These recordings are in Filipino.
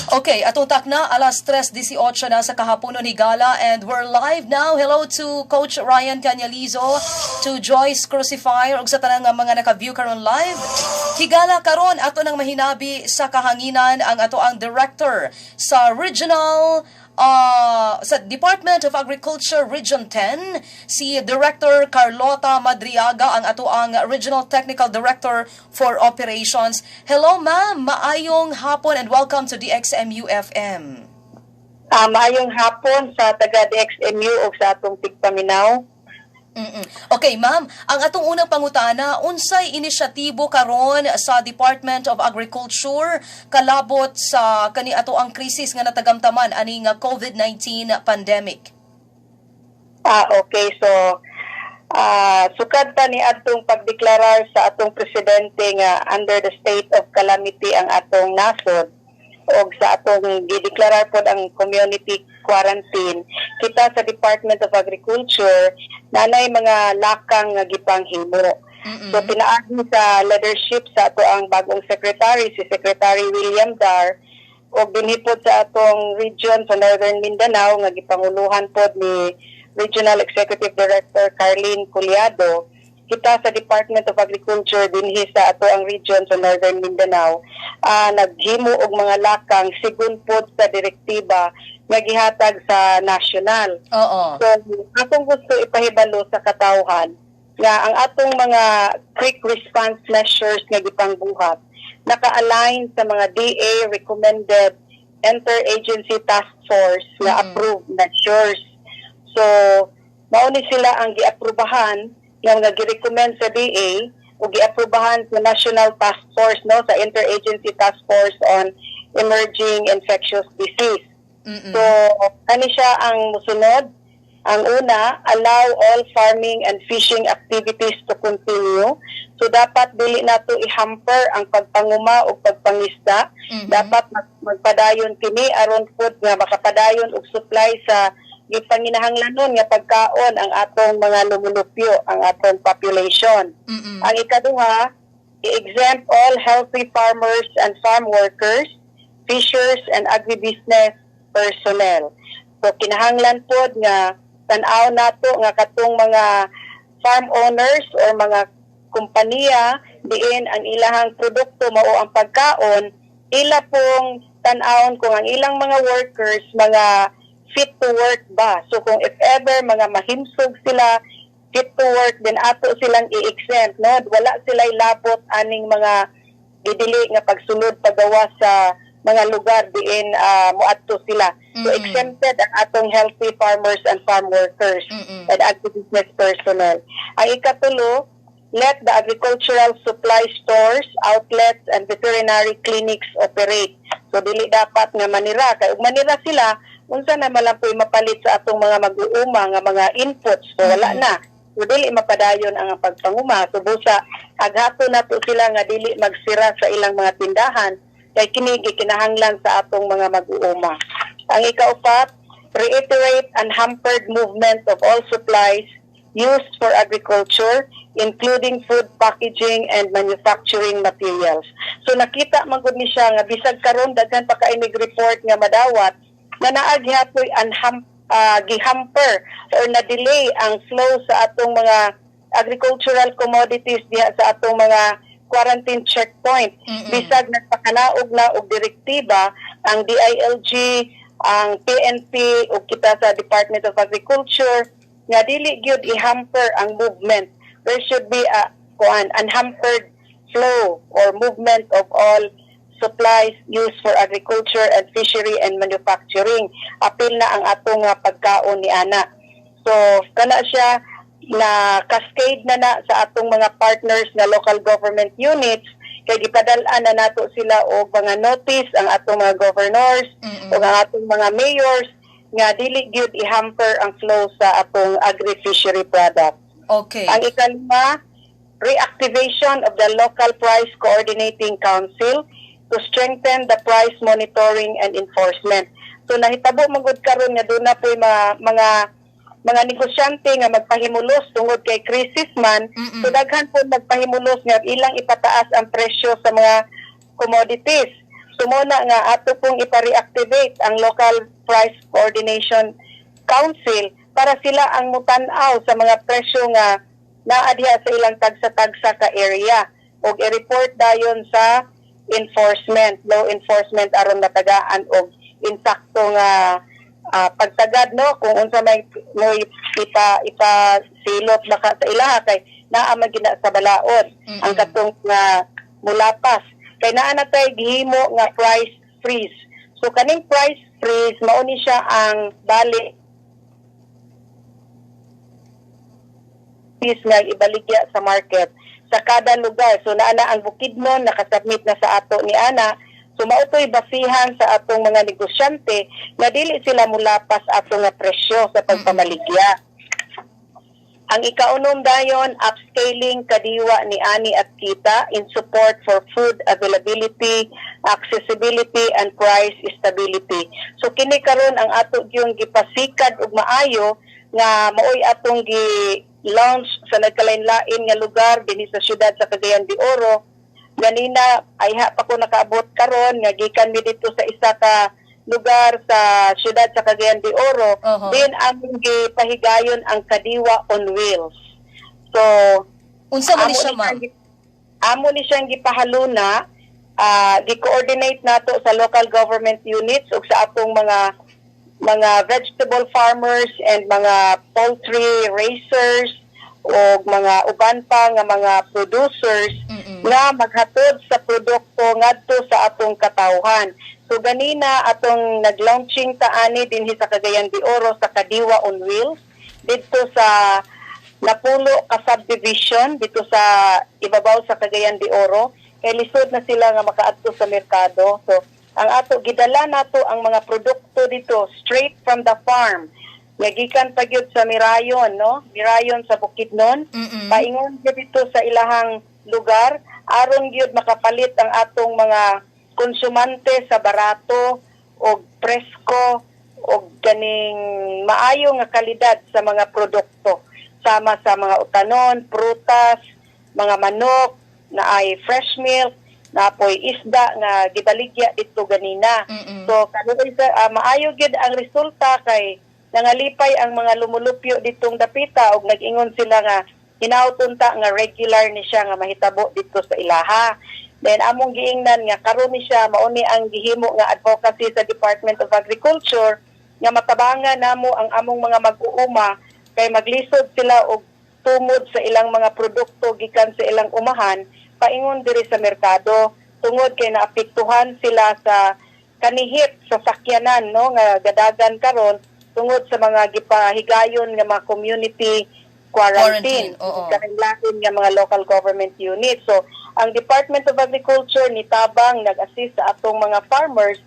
Okay, atong takna, alas 3:18 na sa kahaponon higala and we're live now. Hello to Coach Ryan Canyalizo, to Joyce Crucifier, ug sa tanang mga naka-view karon live. Higala karon ato nang mahinabi sa kahanginan ang ato ang director sa regional sa Department of Agriculture Region 10, si Director Carlota Madriaga, ang ato ang Regional Technical Director for Operations. Hello ma'am, maayong hapon and welcome to DXMU FM. Maayong hapon sa taga DXMU o sa atong tigpaminaw. Okay ma'am, ang atong unang pangutana, unsay inisyatibo karon sa Department of Agriculture kalabot sa kani ato ang krisis nga natagamtaman aning COVID-19 pandemic? Okay, so sukad pa ni atong pagdeklarar sa atong presidente nga under the state of calamity ang atong nasod o sa atong gideklarar pod ang community quarantine, kita sa Department of Agriculture nanay mga lakang nga gipanghimo. So pinaagi sa leadership sa ato ang bagong secretary, si Secretary William Dar, o dinhipod sa atong region sa Northern Mindanao nga gipanguluhan pod ni Regional Executive Director Carlene Culiado. Kita sa Department of Agriculture dinhi sa ato ang region sa Northern Mindanao naghimo og mga lakang sigun pod sa direktiba nga gihatag sa national. So akong gusto ipahibalo sa katawhan nga ang atong mga quick response measures nga gipangbuhat naka-align sa mga DA recommended interagency task force nga approved measures. So mao ni sila ang giaprubahan nga gi-recommend sa DA o giaprubahan sa National Task Force sa Interagency Task Force on Emerging Infectious Disease. So ani siya ang musunod. Ang una, allow all farming and fishing activities to continue. So dapat dili nato i-hamper ang pagpanguma o pagpangisda. Dapat magpadayon kini aron pud nga makapadayon og supply sa gipanginahanglanon nga pagkaon ang atong mga lumulupyo, ang atong population. Ang ikaduha, i-exempt all healthy farmers and farm workers, fishers and agribusiness personnel. So kinahanglan pod nga tan-aw nato nga katong mga farm owners or mga kompanya diin ang ilahang produkto mao ang pagkaon, ila pong tan-awon kung ang ilang mga workers mga fit to work ba. So kung if ever mga mahimsog sila, fit to work, then ato silang i-exempt. No? Wala sila'y labot aning mga didili nga pagsunod pagawa sa mga lugar diin muadto sila. So exempted ang atong healthy farmers and farm workers and agribusiness personnel. Ang ikatulo, let the agricultural supply stores, outlets, and veterinary clinics operate. So dili dapat nga manira. Kaya manira sila, unsa na malampoy mapalit sa atong mga mag-uuma nga mga inputs. So wala na. So dili mapadayon ang pagpanguma. So busa aghato na to sila nga dili magsira sa ilang mga tindahan kay kini gikinahanglan sa atong mga mag-uuma. Ang ikaupat, reiterate unhampered movement of all supplies used for agriculture, including food packaging and manufacturing materials. So nakita man gud ni siya nga bisag karon daghan pa ka report nga madawat na naagihatoy gihamper or na-delay ang flow sa atong mga agricultural commodities diha sa atong mga quarantine checkpoint. Bisag nagpakanaog na og direktiba ang DILG, ang PNP o kita sa Department of Agriculture nga dili gyud i-hamper ang movement. There should be a unhampered flow or movement of all supplies used for agriculture and fishery and manufacturing. Apil na ang atong pagkaon ni ana. So kana siya na cascade na sa atong mga partners na local government units kay gipadal-an na nato sila og mga notice ang atong mga governors o ang atong mga mayors nga dili gyud i-hamper ang flow sa atong agri-fishery products. Okay. Ang ikalima, reactivation of the Local Price Coordinating Council to strengthen the price monitoring and enforcement. So nahitabo magud karon nga doon na po mga negosyante nga magpahimulos tungod kay crisis man. So daghan po magpahimulos nga ilang ipataas ang presyo sa mga commodities. sumuna nga ato pong ipa-reactivate ang Local Price Coordination Council para sila ang mutanaw sa mga presyo nga naadya sa ilang tagsa-tagsa ka area o i-report dayon sa law enforcement aron matagaan og insakto nga pagtagad no kung unsa may ipa silot baka sa ilaha kay naa man gina sa balaod ang katong nga mulapas kay naa na tay gihimo nga price freeze. So kaning price freeze mao ni siya ang bali nga ibaligya sa market sa kada lugar. So naa na ang Bukidnon nakasubmit na sa ato ni ana. So mautoy basihan sa atong mga negosyante nga dili sila mulapas ato nga presyo sa pagpamaligya. Ang ikaunom dayon, upscaling kadiwa ni ani at kita in support for food availability, accessibility, and price stability. So kini karon ang ato yung gipasikad ug maayo nga maoy atong gi-launch sa nagkalain-lain nga lugar dinhi sa syudad sa Cagayan de Oro. Ganina ay pa ko nakaabot karon nga gikan mi dito sa isa ka lugar sa syudad sa Cagayan de Oro, din ang gipahigayon ang Kadiwa on Wheels. So, unsa man siya, ma'am? Amo ni siyang gipahaluna, gi-coordinate nato sa local government units ug sa atong mga vegetable farmers and mga poultry raisers o mga uban pa nga mga producers nga maghatod sa produkto ngadto sa atong katawhan. So ganina atong nag-launching taani dinhi sa Cagayan de Oro sa Kadiwa on Wheels dito sa Napulo ka subdivision dito sa ibabaw sa Cagayan de Oro kay lisod na sila nga makaadto sa merkado. So ang ato gidala nato ang mga produkto dito straight from the farm. Nagikan pa gyud sa Mirayon, no? Mirayon sa Bukidnon. Paingon gyud dito sa ilahang lugar aron gyud makapalit ang atong mga konsumante sa barato o presko o ganing maayo nga kalidad sa mga produkto sama sa mga utanon, prutas, mga manok na ay fresh milk, na apoy isda nga gibaligya dito ganina. So kanuoy maayo gid ang resulta kay nangalipay ang mga lumulupyo ditong dapita og nag-ingon sila nga hinautunta nga regular ni siya nga mahitabo dito sa ilaha. Then among giingnan nga karon ni siya mauni ang gihimo nga advocacy sa Department of Agriculture nga matabangan namo ang among mga mag-uuma kay maglisod sila og tumod sa ilang mga produkto gikan sa ilang umahan paingon diri sa merkado tungod kay naapektuhan sila sa kanihit sa sakyanan no nga gadagan karon tungod sa mga gipahigayon nga mga community quarantine kailangan nga mga local government units. So ang Department of Agriculture nitabang nag-assist sa atong mga farmers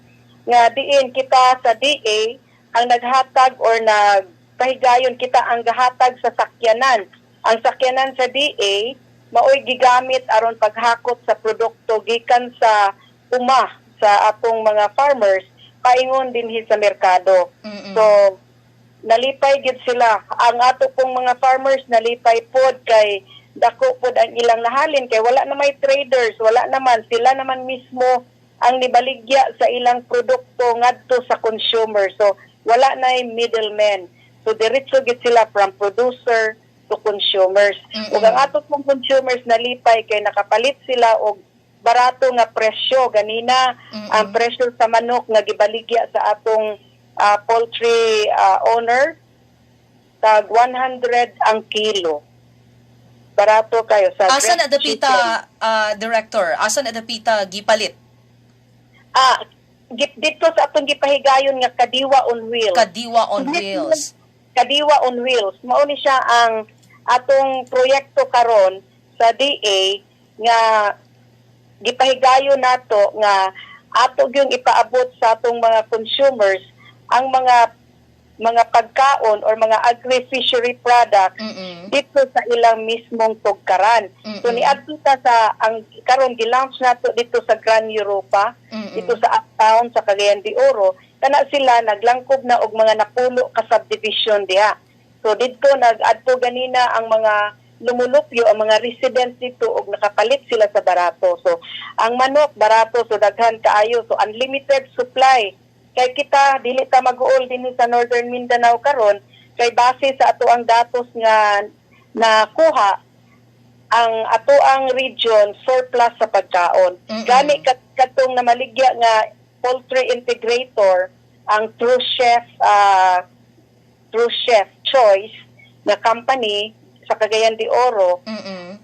nga diin kita sa DA ang naghatag or nagpahigayon kita ang gahatag sa sakyanan. Ang sakyanan sa DA maoy gigamit aron paghakot sa produkto gikan sa uma sa atong mga farmers paingon dinhi sa merkado. So nalipay gid sila ang ato pong mga farmers nalipay pod kay dako pod ang ilang nahalin kay wala na may traders, wala naman sila naman mismo ang nibaligya sa ilang produkto ngadto sa consumer. So wala na middlemen. So diretso gid sila from producer to consumers. Ug ang ato pong consumers nalipay kay nakapalit sila og barato nga presyo ganina ang presyo sa manok nga gibaligya sa atong poultry owner tag 100 ang kilo. Barato kayo sa asa na dapita director asa na dapita gipalit dito sa atong gipahigayon nga Kadiwa on Wheels Kadiwa on Wheels mao ni siya ang atong proyekto karon sa DA nga gipahigayon nato nga ato gyung ipaabot sa atong mga consumers ang mga pagkaon or mga agri-fishery products dito sa ilang mismong tugkaran. So niadto ta sa ang karon gi-launch nato dito sa Gran Europa, dito sa uptown sa Cagayan de Oro, kana sila naglangkob na og mga Napulo ka subdivision diha. So dito nag-adto ganina ang mga lumulupyo ang mga residents dito ug nakapalit sila sa barato. So ang manok barato, so daghan kaayo, so unlimited supply. Kay kita dili ta mag-uol din sa Northern Mindanao karon kay base sa ato ang datos nga nakuha ang ato ang region surplus sa pagkaon. Gani katong namaligya nga poultry integrator ang True Chef Choice na company sa Cagayan de Oro,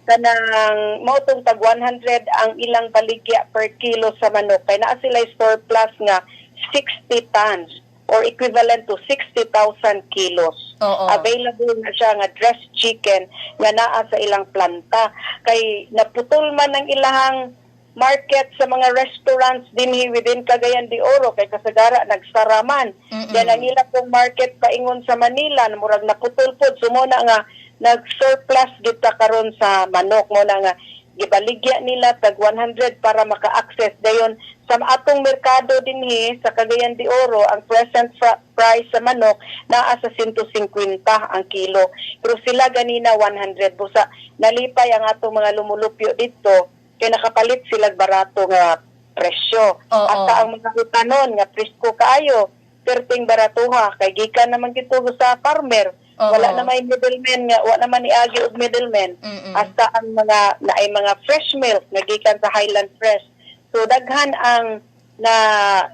kanang mautong tag 100 ang ilang baligya per kilo sa manok. Kaya naa sila surplus nga 60 tons or equivalent to 60,000 kilos. Available na siya nga dressed chicken nga naa sa ilang planta. Kay naputol man ang ilahang market sa mga restaurants dinhi within Cagayan de Oro kay kasagara nagsaraman. Yan ang ilang pong market paingon sa Manila na murag naputol pod, so mo na nga nag-surplus kita karon sa manok, mo na nga gibaligya nila tag 100 para maka-access dayon sa atong merkado dinhi sa Cagayan de Oro. Ang present price sa manok naa sa 150 ang kilo, pero sila ganina 100. Busa nalipay ang atong mga lumulupyo dito kaya nakapalit sila barato nga presyo. At ang mga utanon nga presko kaayo, perting baratuha, kay gikan naman gito sa farmer. Wala na may middleman nga, wala naman iagi og middleman. Hasta ang mga naay mga fresh milk nga gikan sa Highland Fresh. So daghan ang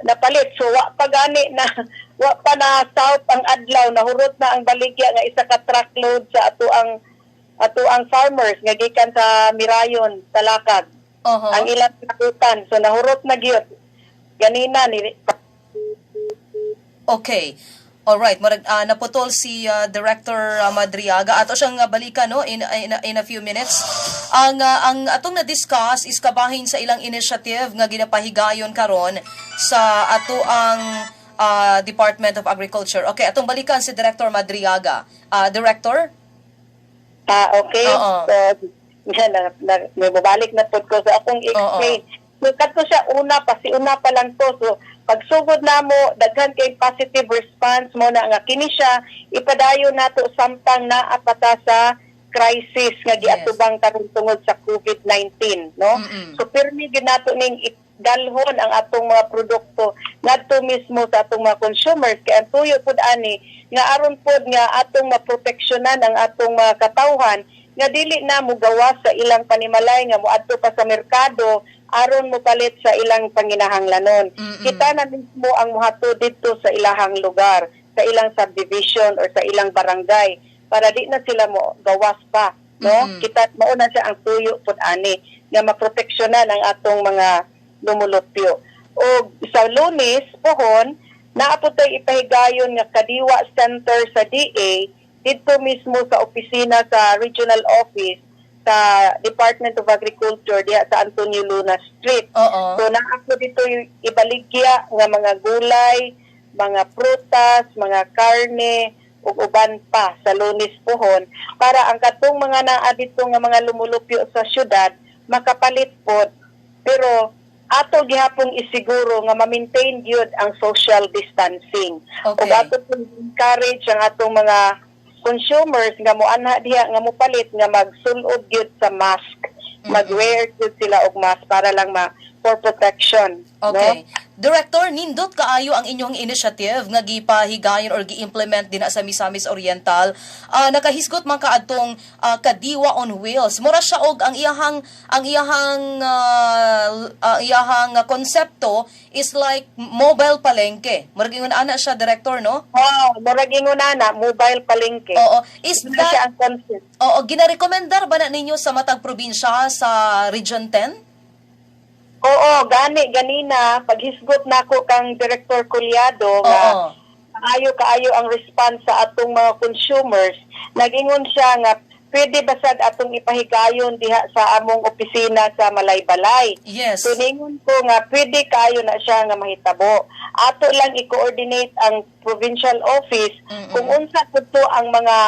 napalit. So wa pa gani na wa pa na south ang adlaw, nahurot na ang baligya nga isa ka truckload sa ato ang farmers nga gikan sa Mirayon, Talakag. Ang ilang nakutan. So nahurot na gyud. Ganina ni. Okay. Alright, naputol si Director Madriaga. Ato siyang balikan no in a few minutes. Ang atong na-discuss is kabahin sa ilang initiative nga ginapahigayon karon sa ato ang Department of Agriculture. Okay, atong balikan si Director Madriaga. Director? Okay. May babalik na po ko sa akong explain. Kato siya una pa lang to. So pagsugod na mo, daghan kay positive response mo na nga kini siya ipadayon nato samtang naapata sa crisis nga giatubang karon tungod sa COVID-19, no? So pirmi gyud nato ning dalhon ang atong mga produkto ngadto mismo sa atong mga consumers, kay ang tuyo pud ani nga aron pud nga atong maproteksyonan ang atong mga katawhan nga dili na mo gawas sa ilang panimalay nga moadto pa sa merkado aron mo palit sa ilang panginahanglanon. Kita na mismo ang muhato dito sa ilahang lugar, sa ilang subdivision or sa ilang barangay para di na sila mo gawas pa, no? Kita mao na siya ang tuyo pud ani nga maproteksyonan ang atong mga lumulupyo. O sa Lunes pohon naaputay ipahigayon nga Kadiwa Center sa DA dito mismo sa opisina sa regional office sa Department of Agriculture diya sa Antonio Luna Street. So naako dito yung ibaligya nga mga gulay, mga prutas, mga karne ug uban pa sa Lunes pohon para ang katong mga naa dito nga mga lumulupyo sa syudad makapalit pod. Pero ato gihapon isiguro nga ma-maintain gyud ang social distancing. Ug ato pong encourage ang atong mga consumers nga moanha diha nga mopalit nga magsulod gyud sa mask. Mag-wear gyud sila og mask para lang for protection. Okay. No? Director, nindot kaayo ang inyong initiative nga gipahigayon or gi-implement din sa Misamis Oriental. Nakahisgot man kaadtong Kadiwa on Wheels. Mura siya og ang iyahang konsepto is like mobile palengke. Murag ingon ana siya, Director, no? Murag ingon ana mobile palengke. Is that siya ang concept? Ginarekomendar ba na ninyo sa matag probinsya sa Region 10? Ganina paghisgot nako kang Director Culiado nga kaayo ang response sa atong mga consumers. Nagingon siya nga pwede basad atong ipahigayon diha sa among opisina sa Malaybalay. Yes. So ningon ko nga pwede kaayo na siya nga mahitabo. Ato lang i-coordinate ang provincial office kung unsa pudto ang mga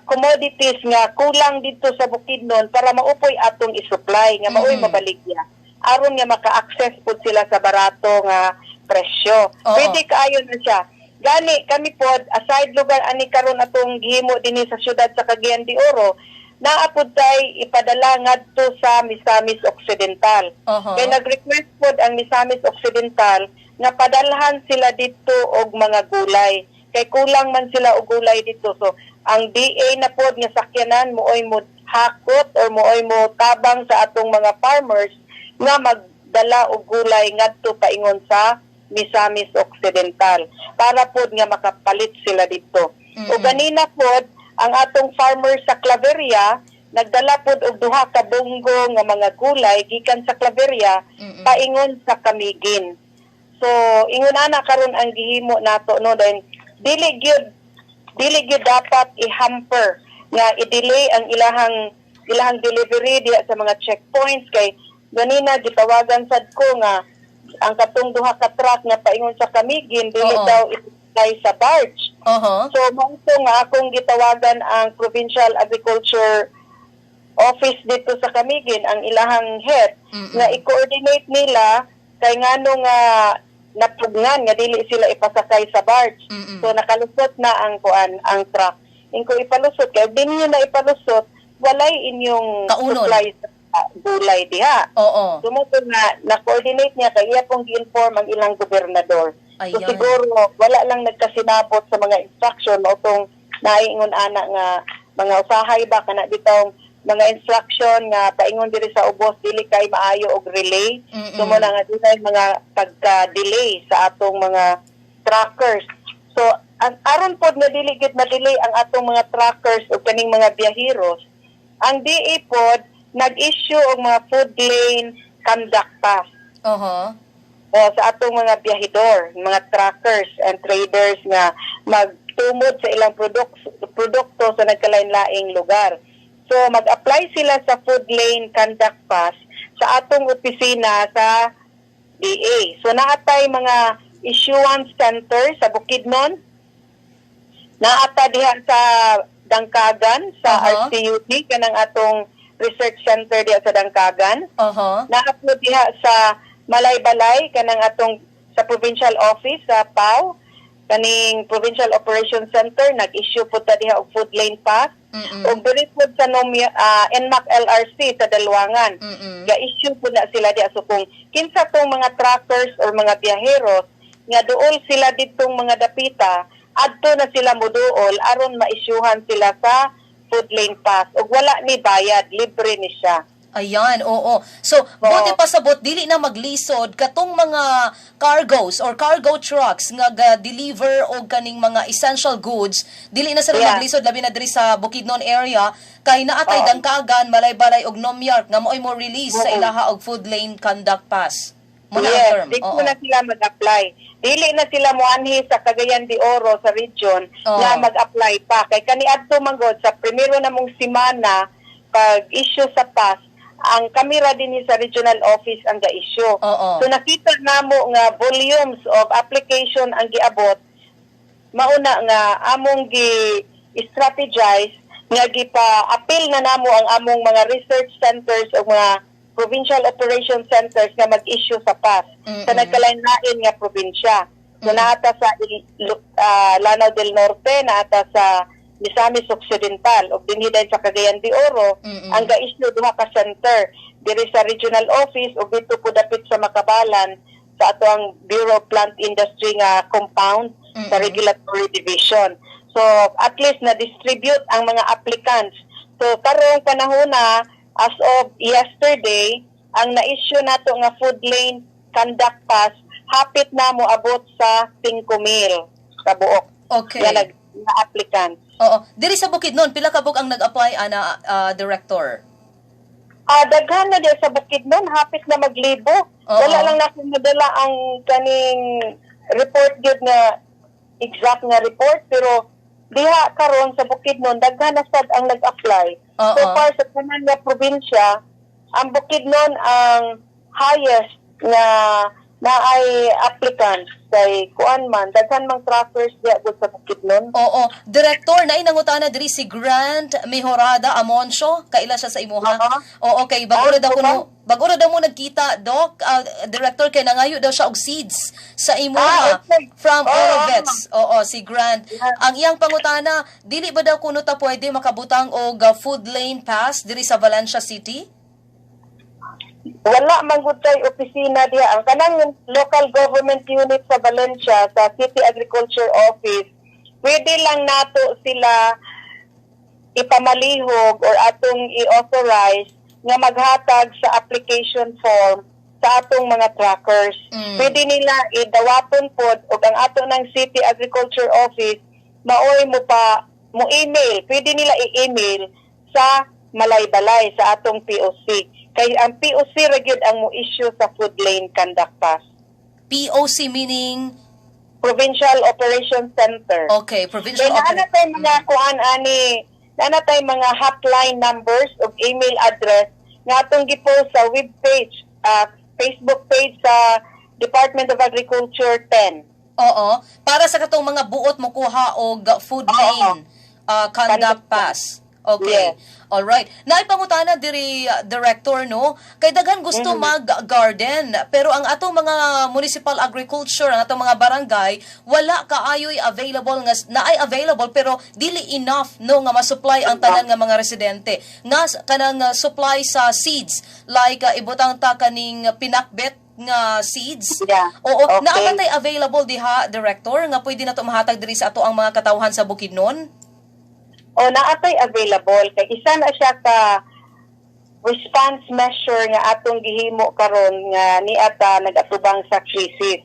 commodities nga kulang dito sa Bukidnon para maupoy atong isupply nga maoy mabaligya aron nga maka-access pud sila sa barato nga presyo. Pwede kaayo na siya. gani kami pod aside lugar ani karon atong gihimo dinhi sa syudad sa Cagayan de Oro, naapod tay ipadala ngadto sa Misamis Occidental. Kay nag-request pod ang Misamis Occidental nga padalhan sila dito og mga gulay. Kay kulang man sila og gulay dito. So ang DA na pod nga sakyanan mooy mo hakot or mooy mo tabang sa atong mga farmers nga magdala og gulay ngadto paingon sa Misamis Occidental para pod nga makapalit sila dito. O ganina pod ang atong farmers sa Claveria nagdala pod og duha ka bunggo nga mga gulay gikan sa Claveria paingon sa Camiguin. So ingon ana karon ang gihimo nato no then dili gyud dapat i-hamper nga i-delay ang ilahang delivery diya sa mga checkpoints kay ganina gitawagan sad ko nga ang katong duha ka truck nga paingon sa Camiguin dili daw isulay sa barge. So mao nga akong gitawagan ang Provincial Agriculture Office dito sa Camiguin ang ilahang head nga i-coordinate nila kay ngano nga napugnan nga dili sila ipasakay sa barge. So nakalusot na ang truck. Ingko ipalusot kay dinyo na ipalusot walay inyong supply sa gulay diha. So mo na coordinate niya kay iya pong gi-inform ang ilang gobernador. So siguro wala lang nagkasinabot sa mga instruction o tong naiingon ana nga mga usahay ba kana bitong mga instruction nga paingon diri sa ubos dili kay maayo og relay. So mo na nga dinay mga pagka-delay sa atong mga trackers. So ang aron pod na dili gid ma-delay ang atong mga trackers o kaning mga biyaheros, ang DA pod nag-issue og mga food lane conduct pass. O sa atong mga biyahedor, mga trackers and traders nga magtumod sa ilang produkto sa nagkalain-laing lugar. So mag-apply sila sa food lane conduct pass sa atong opisina sa DA. So naatay mga issuance center sa Bukidnon, naata diha sa Dangkagan sa RCUT kanang atong research center diha sa Dangkagan. Naaplo diha sa Malaybalay kanang atong sa provincial office sa PAO kaning Provincial Operations Center nag-issue po ta diha og food lane pass. Og diri po sa NMAC LRC sa Dalwangan. Ga-issue po na sila diha. So kung kinsa tong mga trackers or mga biyaheros nga duol sila ditong mga dapita, adto na sila moduol aron ma-issuehan sila sa food lane pass. Og wala ni bayad, libre ni siya. Ayan, oo. So, buti pa sabot, dili na maglisod katong mga cargoes or cargo trucks nga deliver og kaning mga essential goods, dili na sila maglisod labi na diri sa Bukidnon area kay naatay Dangkagan, Malaybalay og Nomyark nga mo'y mo release sa ilaha og food lane conduct pass. Dito na sila mag-apply. Dili na sila moanhi sa Cagayan de Oro sa region nga mag-apply pa. Kay kaniadto manggod sa primero namong semana pag-issue sa pass, ang kamera din sa regional office ang ga-issue. So nakita namo nga volumes of application ang giabot, mauna nga among gi-strategize nga gipa-appeal na namo ang among mga research centers o mga provincial operation centers nga mag-issue sa pass sa nagkalain-lain nga probinsya. So naata sa Lanao del Norte, naata sa Misamis Occidental o dinhi sa Cagayan de Oro ang ga-issue duha ka center diri sa regional office o dito po dapit sa Makabalan sa ato ang Bureau of Plant Industry nga compound sa regulatory division. So at least na distribute ang mga applicants. So karong panahona as of yesterday ang na-issue nato nga food lane conduct pass hapit na mo abot sa 5,000 sa buok. Yan na applicants. Diri sa Bukidnon, pila ka bug ang nag-apply ana director? Daghan na diya sa Bukidnon, hapit na maglibo. Wala lang na madala ang kaning report gyud na exact nga report pero diha karon sa Bukidnon daghan na sad ang nag-apply. So far sa tanan nga probinsya, ang Bukidnon ang highest na na ay applicants kay kuan man daghan mang trackers diya gud sa Bukidnon. Oo, Director, nainangutana diri si Grant Mejorada Amoncio, kaila siya sa imuha. Oo, kay bagura daw mo nagkita, Doc, Director, kay nangayo daw siya og seeds sa imuha Okay. from Orovets. Oo, si Grant. Ang iyang pangutana, dili ba daw kuno ta pwede makabutang og food lane pass diri sa Valencia City? Wala man gud kay opisina diya. Ang kanang local government unit sa Valencia, sa City Agriculture Office, pwede lang nato sila ipamalihog or atong i-authorize nga maghatag sa application form sa atong mga trackers. Pwede nila idawapon pod og ang ato ng City Agriculture Office maoy mo email. Pwede nila i-email sa Malaybalay sa atong POC. Kay ang POC ra gyud ang mo issue sa food lane conduct pass. POC meaning? Provincial Operations Center. Okay, Provincial Kaya Operations. nanatay mga hotline numbers o email address nga atong gipost sa webpage, Facebook page sa Department of Agriculture 10. Oo, para sa katong mga buot mo kuha og food lane conduct pass. Okay. Yes. All right. Naipangutana diri Director, no, kay daghan gusto mag-garden pero ang atong mga municipal agriculture, ang atong mga barangay wala kaayoy available nga naay available pero dili enough no nga ma-supply ang tanan nga mga residente nga kanang supply sa seeds like ibutang ta kaning pinakbet nga seeds. Yeah. Oo, Okay. naa ba tay available diha, Director, nga pwede na to mahatag diri sa ato ang mga katawhan sa Bukidnon? O naatay available kay isa na siya ka response measure nga atong gihimo karon nga niata nagatubang sa crisis.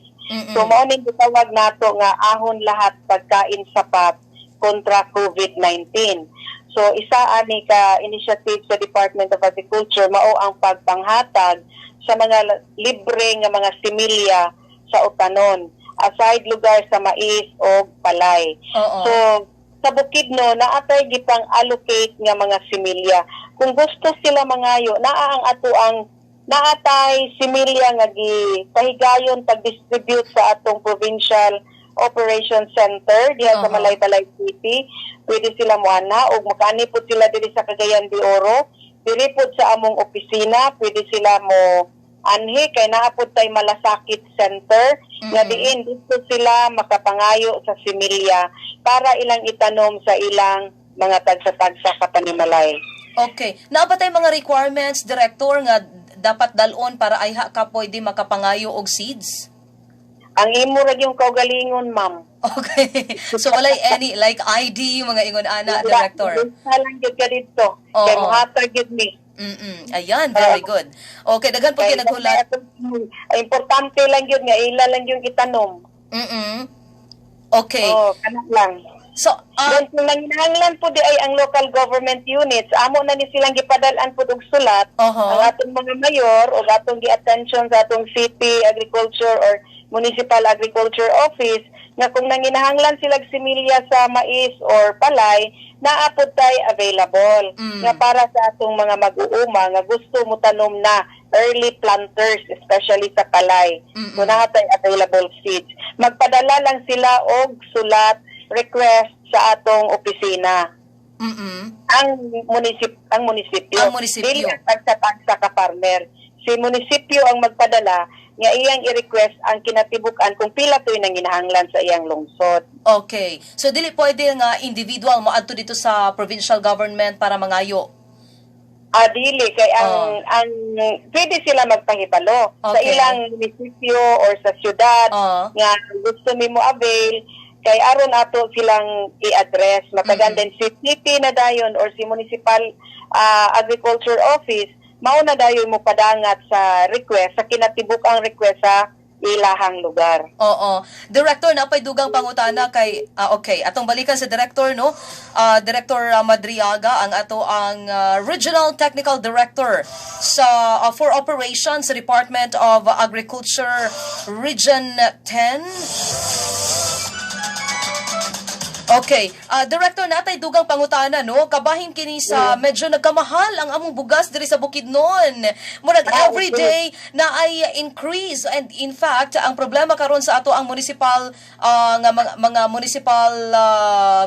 So mao ning gitawag nato nga ahon lahat pagkain sapat kontra COVID-19. So isa ani ka initiative sa Department of Agriculture mao ang pagpanghatag sa mga libre nga mga similya sa utanon, aside lugar sa mais o palay. Oo. So sa Bukidnon naatay gipang allocate nga mga similya. Kung gusto sila mangayo, naa ang ato ang naatay similya nga gipahigayon pag-distribute sa atong Provincial Operations Center diha sa Malaybalay City. Pwede sila moana o makaani po sila diri sa Cagayan de Oro. Diri po sa among opisina, pwede sila mo anhi kay naapod tay Malasakit Center nga diin gusto sila makapangayo sa similya para ilang itanom sa ilang mga tagsa-tagsa kapanimalay. Okay. Naa ba tay mga requirements, Director, nga dapat dalon para ayha ka pwede makapangayo og seeds? Ang imo ra yung kaugalingon, ma'am. Okay. So walay any like ID mga ingon ana, Director. Wala lang gyud ka dito. Kay mohatag gyud mi. Ayan, very good. Okay, daghan po kinaghulat. Importante lang yun nga, ila lang yung itanom. Okay. Oo, kanak lang. So, Then, kung nanginahanglan po di ay ang local government units, amo na ni silang gipadalan po og sulat, ang atong mga mayor o atong gi-attention sa atong city agriculture or municipal agriculture office, nga kung nanginahanglan silang similya sa mais or palay, naapod tay available nga para sa atong mga mag-uuma nga gusto mo tanom na early planters, especially sa palay. So naatay available seeds. Magpadala lang sila og sulat request sa atong opisina. Ang munisipyo. Dili ang tagsa-tagsa ka farmer. Si munisipyo ang magpadala nga iyang i-request ang kinatibuk-an kung pila to'y nanginahanglan sa iyang lungsod. Okay. So, dili pwede nga individual mo adto dito sa provincial government para mangayo? Dili. Kay ang pwede sila magpahibalo sa ilang munisipyo or sa syudad nga gusto mi mo avail, kay aron ato silang i-address. Matagan din si city na dayon or si municipal agriculture office, mauna dayon mo padangat sa request, sa kinatibuk ang request sa ilahang lugar. Oo. Director, napay dugang pangutana kay, okay, atong balikan sa Director, no? Director Madriaga, ang ato ang Regional Technical Director sa for Operations sa Department of Agriculture Region 10. Okay, Director natay dugang pangutana no, kabahin kini sa medyo nagkamahal ang among bugas diri sa Bukidnon. Murag every day na ay increase, and in fact ang problema karon sa ato ang municipal nga mga municipal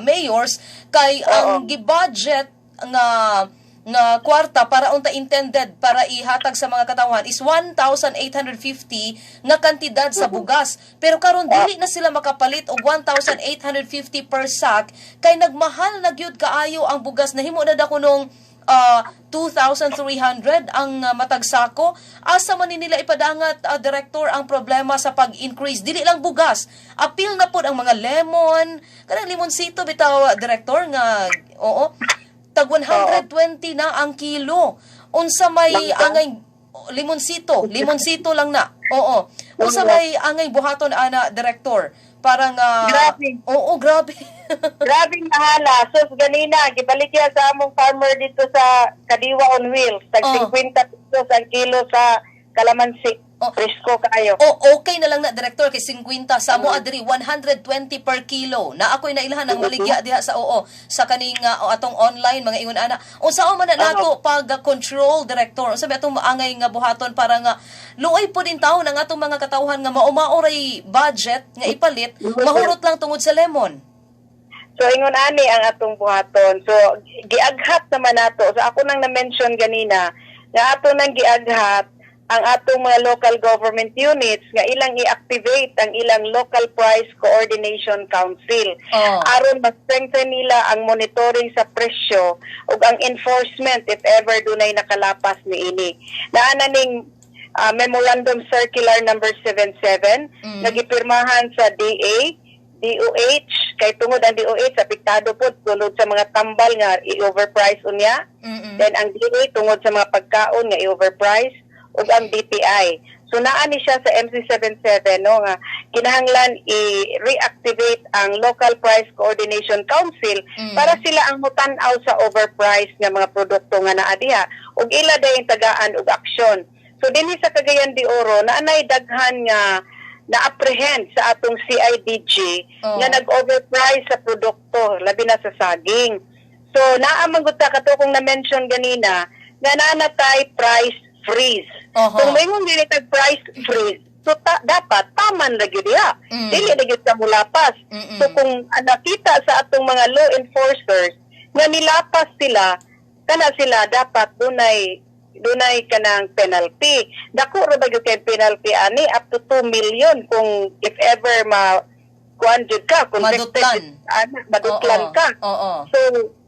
mayors kay ang gibudget nga kwarta para unta intended para ihatag sa mga katawhan is 1,850 nga kantidad sa bugas. Pero karon dili na sila makapalit og 1,850 per sack kay nagmahal na gyud kaayo ang bugas. Nahimo na dako nung 2,300 ang matag sako. Asa man ni nila ipadangat, Director, ang problema sa pag-increase? Dili lang bugas. Apil na pod ang mga lemon, kanang limonsito bitaw, Director, nga oo. Tag 120 na ang kilo. Unsa may angay limonsito lang na. Oo. Unsa may angay buhaton ana, Director? Parang grabe. Oo, grabe. Grabing mahala. So ganina gibalik ya sa among farmer dito sa Kadiwa on Wheels. Tag 50 pesos ang kilo sa kalamansi. Presko kayo. Okay na lang na, Director, kay 50 sa mo adri 120 per kilo. Na ako'y nailhan ang maligya diha sa sa kaning atong online mga ingon ana. Unsa man na nato pag control, Director? Unsa ba atong maangay nga buhaton para nga luoy po din taon ang atong mga katawhan nga maumaoray budget nga ipalit, mahurot lang tungod sa lemon. So ingon ani ang atong buhaton. So giaghat naman nato. So ako nang na-mention ganina nga ato nang giaghat ang atong mga local government units nga ilang i-activate ang ilang local price coordination council aron ma-strengthen nila ang monitoring sa presyo ug ang enforcement if ever dunay nakalapas niini. Naana ning memorandum circular number 77 nagipirmahan sa DA, DOH, kay tungod ang DOH apektado pod tungod sa mga tambal nga i-overprice unya. Then ang DA tungod sa mga pagkaon nga i-overprice ug ang DTI. So naa ni siya sa MC77 no nga kinahanglan i-reactivate ang Local Price Coordination Council para sila ang mutan-aw sa overpriced nga mga produkto nga naa diha ug ila dayong tagaan og aksyon. So dinhi sa Cagayan de Oro naanay daghan nga na-apprehend sa atong CIDG nga nag-overprice sa produkto labi na sa saging. So naa man gud ta kato kung na-mention ganina nga nanatay price freeze. Kung may mong dinitag price freeze, so dapat taman na gyud diha. Dili na gyud sa mulapas. So kung nakita sa atong mga law enforcers nga nilapas sila, kana sila dapat dunay kanang penalty. Dako ra ba gyud kay penalty ani up to 2 million kung if ever kuan jud ka, madutlan ka. So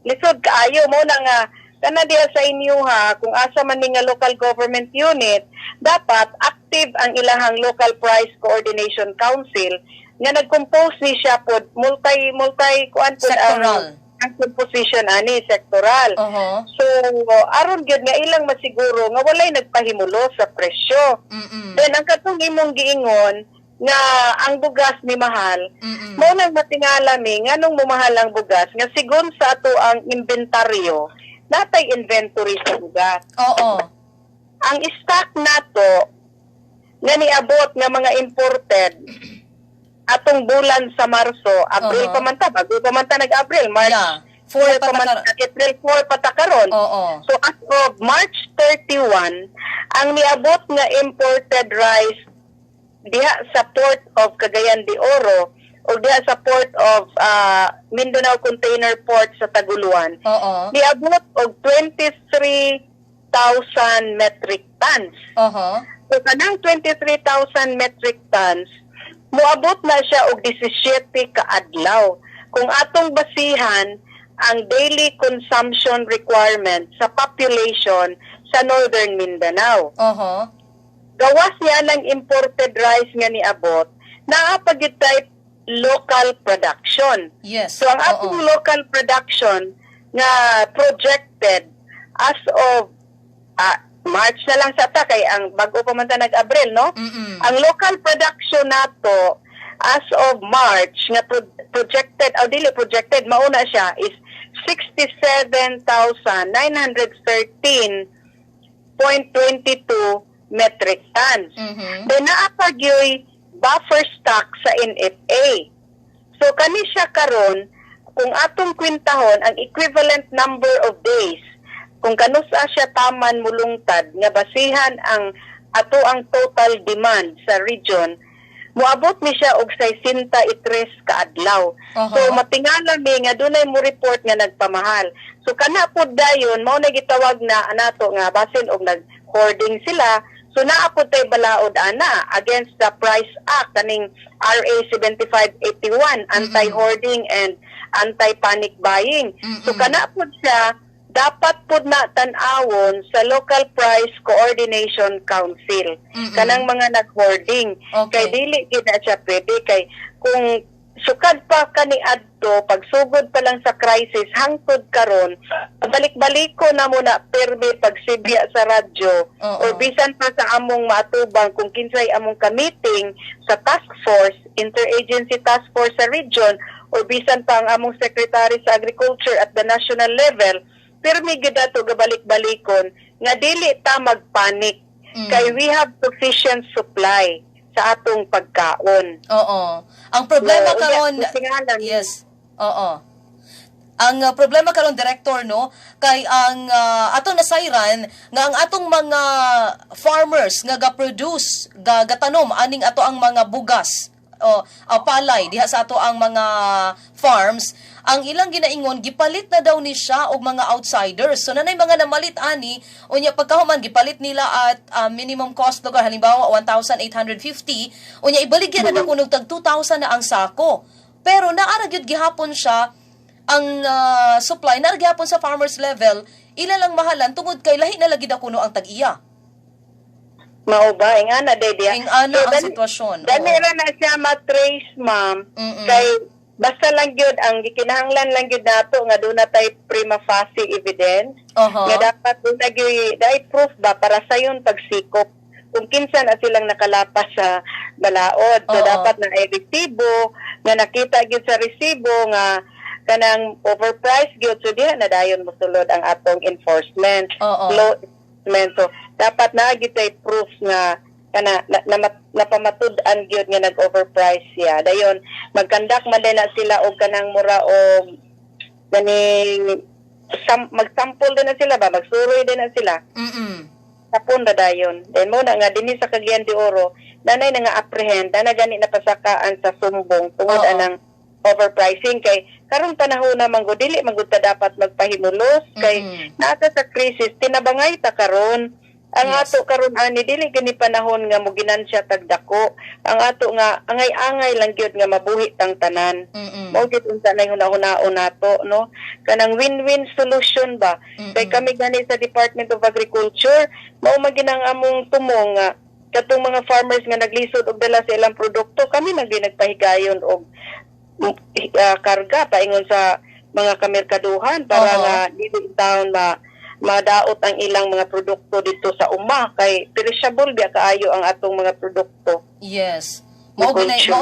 lisod kaayo mo na nga kana diya sa inyo ha, kung asa man ni nga local government unit, dapat active ang ilahang Local Price Coordination Council nga nag-compose ni siya pod multi kuan pod ang composition ani sektoral. So aron gyud nga ilang masiguro nga walay nagpahimulo sa presyo. Then ang katong imong giingon nga ang bugas ni mahal, mo nang matingala mi nganong mumahal ang bugas nga sigon sa ato ang inventaryo natay inventory sa bugas. Ang stock nato nga niabot nga mga imported atong bulan sa Marso, April pa man ta, bago pa man ta nag-April, March 4 pa man ta, April 4 pa ta karon. So as of March 31, ang niabot nga imported rice diha sa Port of Cagayan de Oro o diha sa Port of Mindanao Container Port sa Taguluan, niabot og 23,000 metric tons. So kanang 23,000 metric tons, moabot na siya og 17 ka adlaw. Kung atong basihan ang daily consumption requirement sa population sa Northern Mindanao. Gawas niya ng imported rice nga niabot, naapagit type local production. So ang atong local production nga projected as of March na lang sa ta kay ang bago pa man ta nag-Abril, no? Ang local production nato as of March nga projected, dili projected, mauna siya is 67,913.22 metric tons. Then naapagyoy buffer stock sa NFA. So kani siya karon kung atong kwintahon ang equivalent number of days, kung kanusa siya taman mulungtad nga basihan ang ato ang total demand sa region, moabot mi siya og 63 ka adlaw. So matingala mi nga dunay mo report nga nagpamahal. So kana pud dayon mao na gitawag na anato nga basin og nag-hoarding sila. So naapod tay balaod ana against the Price Act kaning RA 7581 anti-hoarding and anti-panic buying. So kana pud siya dapat pud na tan-awon sa Local Price Coordination Council kanang mga nag-hoarding. Kay dili gid na siya pwede kay kung sukad pa kani adto pagsugod pa lang sa crisis hangtod karon balik-baliko na muna permi pagsibya sa radyo or bisan pa sa among maatubang kung kinsay among ka-meeting sa task force, interagency task force sa region or bisan pa ang among secretary sa agriculture at the national level, permi gid ato gabalik-balikon nga dili ta magpanik kay we have sufficient supply sa atong pagkaon. Oo. Ang problema karon yes. Oo. Ang problema karon director no kay ang atong nasayran nga ang atong mga farmers nga ga-produce gatanom aning ato ang mga bugas palay diha sa ato ang mga farms, ang ilang ginaingon gipalit na daw ni siya og mga outsiders. So nanay mga namalit ani unya pagkahuman gipalit nila at minimum cost lugar halimbawa 1,850 unya ibaligyan na daw kuno tag 2,000 na ang sako. Pero naara gyud gihapon siya ang supply naara gihapon sa farmers level ila lang mahalan tungod kay lahi na lagi daw kuno ang tag-iya. Mao ba ingana day dia. Ingana ang sitwasyon. Dani ra na siya ma-trace ma'am kay basta lang gyud ang gikinahanglan lang gyud nato nga doon na tay prima facie evidence nga dapat doon dai proof ba para sayon pagsikop kung kinsa na silang nakalapas sa balaod. So dapat na ay resibo nga nakita gyud sa resibo nga kanang overpriced gyud so diha na dayon mosulod ang atong enforcement law enforcement. So dapat na gitay proof nga kana napamatud-an gyud nga nag-overprice siya. Dayon magkandak man din na sila og kanang mura og ganing mag-sample din na sila ba, magsuroy din na sila. Tapon na dayon. Then mo na nga dinhi sa Cagayan de Oro, nanay na nga apprehend, na gani na pasakaan sa sumbong tungod anang overpricing kay karong panahon na manggo dili magud ta dapat magpahimulos kay naata sa crisis tinabangay ta karon. Ang ato karon ani dili gani panahon nga mo ginansya tagdako. Ang ato nga angay-angay lang gyud nga mabuhi tang tanan. Mao gyud unsa na hunahunaon nato no. Kanang win-win solution ba. Kay kami gani sa Department of Agriculture mao maginang among tumong nga katong mga farmers nga naglisod og dala sa ilang produkto kami nagpahigayon og karga paingon sa mga kamerkaduhan para nga dili taon madaot ang ilang mga produkto dito sa uma kay perishable biya kaayo ang atong mga produkto. Yes. Mao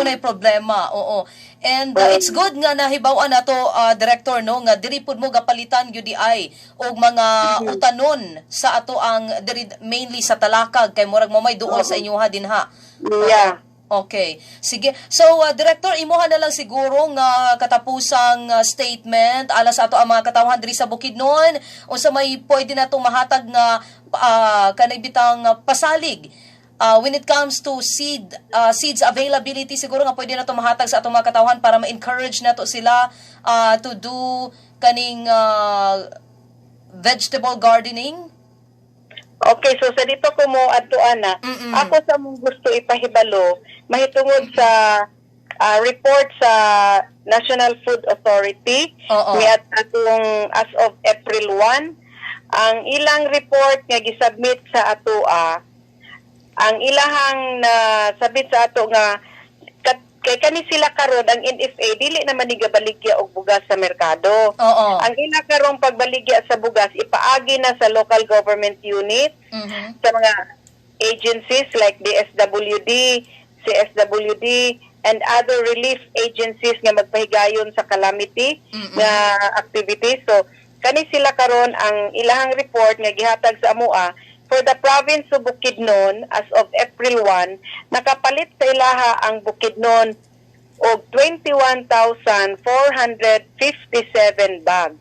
nay problema. Oo. And it's good nga nahibaw-an nato director no nga diri pud mo gapalitan gyud ay og mga utanon sa ato ang diri mainly sa Talakag kay murag mo may duol sa inyoha dinha. Yeah. Okay. Sige. So, Director, imuha na lang siguro nga katapusang statement ala sa ato ang mga katawhan diri sa Bukidnon o sa may pwede na itong mahatag nga kanibitang pasalig when it comes to seeds availability. Siguro nga pwede na itong mahatag sa atong mga katawhan para ma-encourage na to sila to do kaning vegetable gardening. Okay, so sa dito ko mo adto ana, ako sa mong gusto ipahibalo, mahitungod sa report sa National Food Authority, at atong as of April 1, ang ilang report nga gisubmit sa atoa, ang ilahang na sabit sa ato nga kay kani sila karon ang NFA dili naman nigabaligya og bugas sa merkado. Ang ila karong pagbaligya sa bugas ipaagi na sa local government unit sa mga agencies like DSWD, CSWD and other relief agencies nga magpahigayon sa calamity nga activities. So kani sila karon ang ilahang report nga gihatag sa amoa for the province of Bukidnon as of April 1, nakapalit sa ilaha ang Bukidnon og 21,457 bags.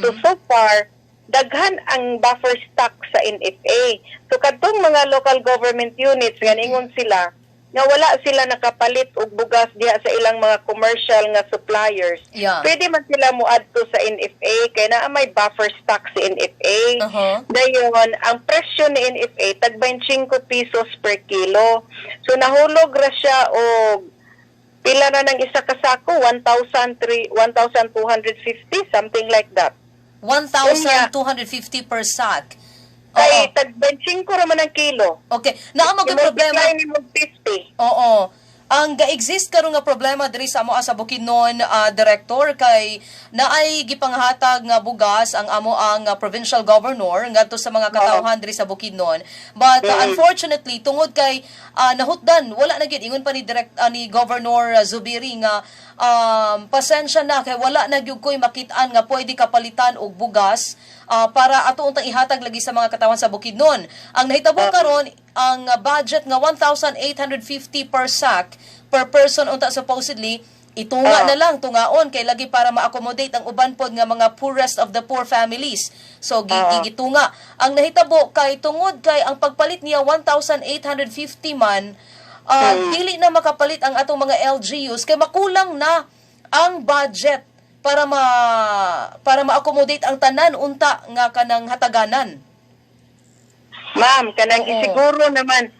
So far, daghan ang buffer stock sa NFA. So kadtong mga local government units ganingon sila nga wala sila nakapalit og bugas diha sa ilang mga commercial nga suppliers. Yeah. Pwede man sila muadto sa NFA kay naa may buffer stock sa NFA. Dayon ang presyo ni NFA tag 25 pesos per kilo. So nahulog ra siya og pila na ng isa ka sako 1,250 something like that. 1,250 per sack. Ay, tag 25 raman ang kilo. Okay. Naa magay problema. Ni mo 50. Oo. Ang ga-exist karon nga problema diri sa amo sa Bukidnon, director, kay naay gipanghatag nga bugas ang amo ang provincial governor ngadto sa mga katawhan diri sa Bukidnon. But unfortunately tungod kay nahutdan wala na gyud ingon pa ni ni Governor Zubiri nga pasensya na kay wala na gyud koy makit-an nga pwede kapalitan og bugas para ato untang ihatag lagi sa mga katawan sa Bukidnon. Ang nahitabo karon ang budget nga 1,850 per sack per person unta supposedly itunga na lang tungaon kay lagi para ma-accommodate ang uban pod nga mga poorest of the poor families. So gigitunga. Ang nahitabo kay tungod kay ang pagpalit niya 1,850 man dili na makapalit ang atong mga LGUs kay makulang na ang budget para ma-accommodate ang tanan unta nga kanang hataganan. Ma'am, kanang isiguro naman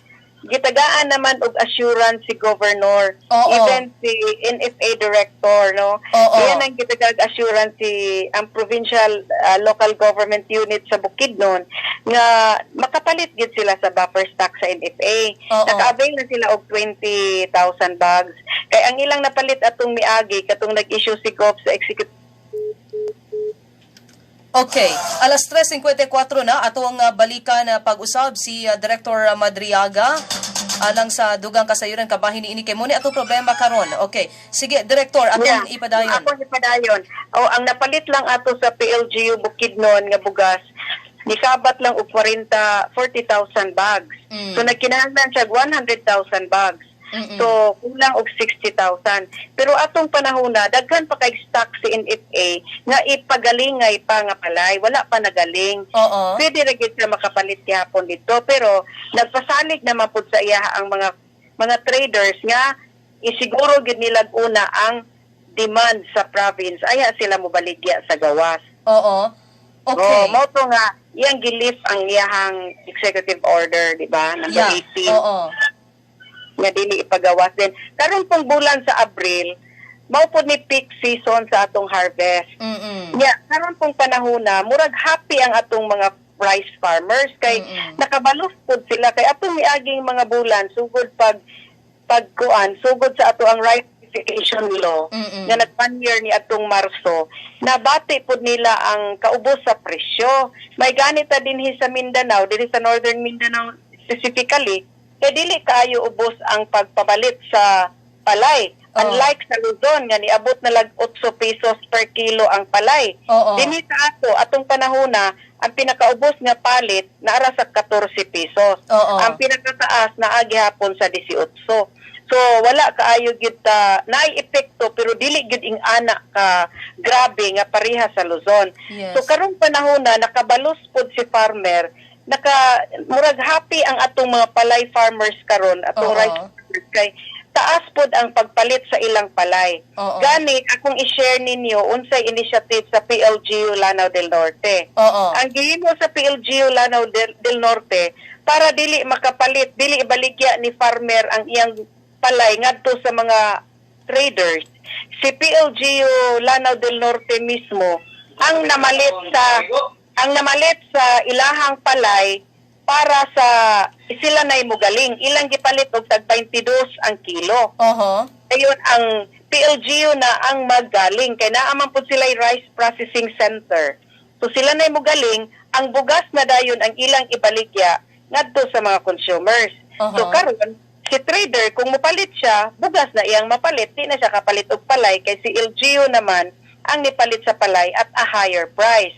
gitagaan naman og assurance si governor, even si NFA director, no? Yan ang gitagag assurance si ang provincial local government unit sa Bukidnon nga makapalit gid sila sa buffer stock sa NFA. Naka-avail na sila og 20,000 bags. Kay ang ilang napalit atong miagi katong nag-issue si Gov sa executive. Okay, alas 3:54 na atong balikan na pag-usab si Director Madriaga alang sa dugang kasayuran kabahin ni ini kay mo ni ato problema karon. Okay, sige Director, atong ipadayon. Ako ipadayon. Ang napalit lang ato sa PLGU Bukidnon nga bugas nikabat lang og 40,000 bags. So nagkinahanglan siya 100,000 bags. So, kulang og 60,000. Pero atong panahona, daghan pa kay stock si NFA nga ipagalingay pa nga palay. Wala pa nagaling. Pwede ra gid siya makapalit gyapon dito. Pero, nagpasalig naman po sa iya ang mga traders nga isiguro gid nila una ang demand sa province. Aya sila mobaligya sa gawas. Okay. Mo to nga, iyang gilift ang iyahang executive order, di ba? Number 18. Nga dili ipagawas din. Karon pong bulan sa Abril, mao po ni peak season sa atong harvest. Karon pong panahona, murag happy ang atong mga rice farmers kay nakabalus pod sila kay atong miaging mga bulan sugod pagkuan sugod sa ato ang rice certification law nga nag-1 year ni atong Marso, nabati pod nila ang kaubos sa presyo. May ganita dinhi sa Mindanao, diri sa Northern Mindanao specifically, kaya dili kaayo ubos ang pagpabalit sa palay. Unlike sa Luzon, nga niabot na lag 8 pesos per kilo ang palay. Dini sa atong panahona, ang pinakaubos nga palit, naara sa 14 pesos. Ang pinakataas, naagi hapon sa 18. So, wala kaayo gid naay epekto, pero dili gid ing ana ka grabe nga pareha sa Luzon. So, karong panahona, nakabalus pod si farmer, murag happy ang atong mga palay farmers karon, atong rice farmers kay taas pod ang pagpalit sa ilang palay. Gani akong i-share ninyo unsay initiative sa PLGU Lanao del Norte. Ang gihimo sa PLGU Lanao del Norte para dili makapalit, dili ibaligya ni farmer ang iyang palay ngadto sa mga traders. Si PLGU Lanao del Norte mismo ang namalit sa ilahang palay para sa sila na imugaling. Ilang gipalit og tag 22 ang kilo. Ayun ang PLGU na ang magaling kay naaman po sila rice processing center. So sila na imugaling, ang bugas na dayon ang ilang ibaligya ngadto sa mga consumers. So karon si trader kung mopalit siya, bugas na iyang mapalit, di na siya kapalit og palay kay si LGU naman ang nipalit sa palay at a higher price.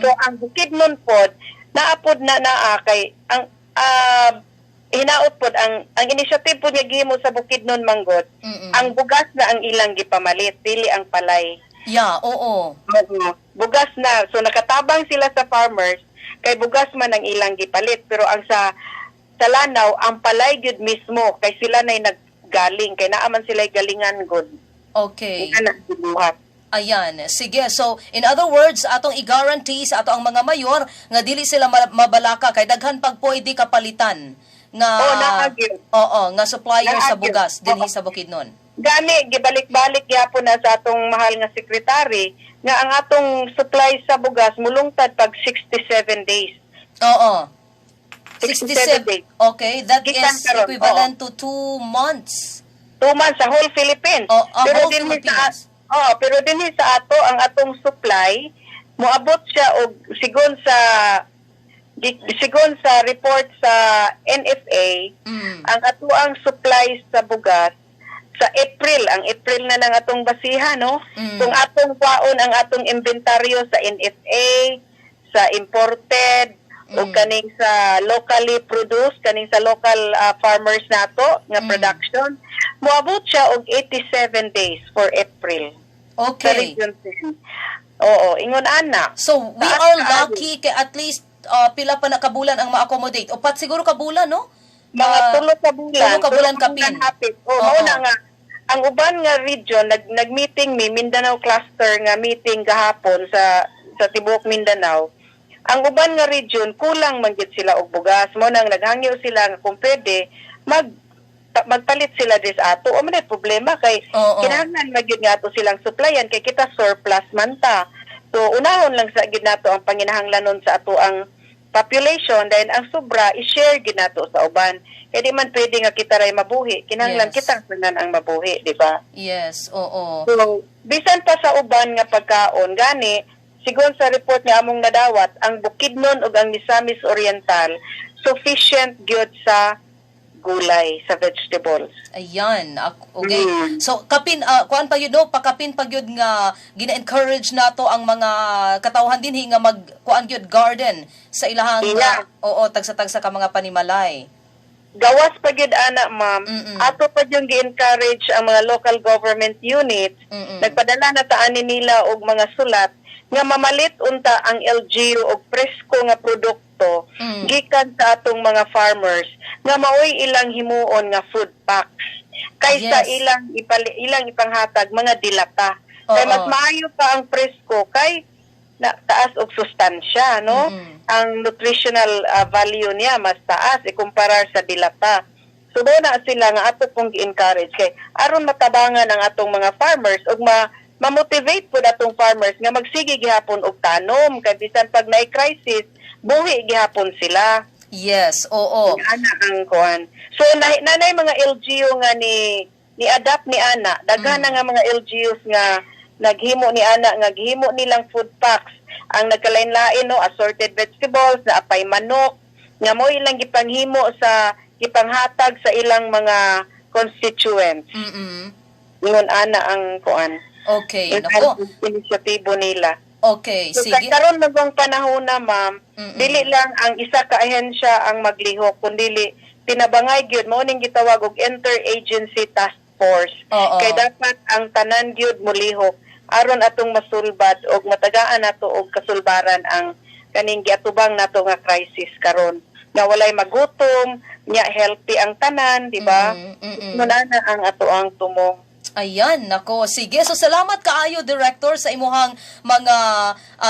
So ang Bukidnon pod naapod na kay ang hinaot pod ang initiative po niya gihimo sa Bukidnon Manggod, ang bugas na ang ilang gipamalit, dili ang palay. Yeah, oo. Bugas na. So nakatabang sila sa farmers kay bugas man ang ilang gipalit, pero ang sa Lanaw ang palay gyud mismo kay sila nay naggaling kay naaman sila galingan gud. Okay. Ana gibuhat. Ayan, sige. So, in other words, atong i-guarantee sa ato ang mga mayor nga dili sila mabalaka kay daghan pag pwede kapalitan nga nga supplier sa bugas dinhi sa Bukidnon. Gani gibalik-balik gyapon na sa atong mahal nga sekretary nga ang atong supply sa bugas mulungtad pag 67 days. Oo. 67 days. Okay, that Gikan is karon, equivalent to 2 months. 2 months sa whole Philippines. Whole dinhi Philippines. pero dinhi sa ato ang atong supply moabot siya og sigon sa report sa NFA ang ato ang supply sa bugas sa ang April na ng atong basihan, no? Kung atong kwaon ang atong inventaryo sa NFA, sa imported, o kaning sa locally produced, kaning sa local farmers nato nga production, moabot siya og 87 days for April. Okay. Sa Region 10. Oo, ingon ana. So, we are lucky kay at least pila pa na kabulan ang ma-accommodate. O pat siguro kabulan, no? Mga tulo ka bulan. 3 kabulan kapin. Oo, na nga. Ang uban nga region, nag-meeting Mindanao cluster nga meeting gahapon sa tibuok Mindanao. Ang uban nga region, kulang man gyud sila og bugas. Mo nang naghangyo sila nga kung pwede, magpalit sila dis ato. O man problema kay kinahanglan magyud nga ato silang supplyan kay kita surplus man ta. So unahon lang sa gyud nato ang panginahanglanon sa ato ang population, dahil ang sobra i-share ginato sa uban. Kaya di man pwede nga kita ray mabuhi. Kinahanglan kitang tanan ang mabuhi, di ba? Yes, oo. So, bisan pa sa uban nga pagkaon, gani, sigon sa report nga among nadawat, ang Bukidnon ug ang Misamis Oriental, sufficient gyud sa gulay, sa vegetables. Ayan. Okay. So, kuan pa yun, no? Pakapin pa yun nga gina-encourage nato ang mga katawhan din nga kuan yun garden sa ilahang tagsa-tagsa ka mga panimalay. Gawas pa gyud ana, ma'am. Ato pa yung gi-encourage ang mga local government units. Nagpadala na taani nila og mga sulat nga mamalit unta ang LGU og presko nga produkto gikan sa atong mga farmers nga maoy ilang himuon nga food packs kaysa ilang ipanghatag mga dilata. Kay mas maayo pa ang presko kay taas og sustansya, no? Ang nutritional value niya mas taas ikumparar sa dilata. So na sila nga ato pong gi-encourage kay aron matabangan ang atong mga farmers ug ma-motivate po atong farmers nga magsige gihapon og tanom kay bisan pag naay crisis buhi gihapon sila. Yes, oo. Ana ang kuan. So nanay mga LGU nga ni adapt ni ana daghan na nga mga LGUs nga naghimo ni ana nga gihimo nilang food packs ang nagkalain-lain, no, assorted vegetables na apay manok nga mo ilang gipanghimo sa gipanghatag sa ilang mga constituents. Ingon ana ang kuan. Okay, nako. Inisyatibo nila. Okay, so, sige. Karon nagong panahon na, ma'am, dili lang ang isa ka ahensya ang maglihok, kundi pinabangay gyud mo ning gitawag og interagency task force. Kay dapat ang tanan gyud molihok aron atong masulbad og matagaan nato og kasulbaran ang kaning giatubang nato nga crisis karon. Nga walay magutom, nya healthy ang tanan, di ba? Muna na ang ato ang tumong. Ayan, nako. Sige, so salamat kaayo, Director, sa imuhang mga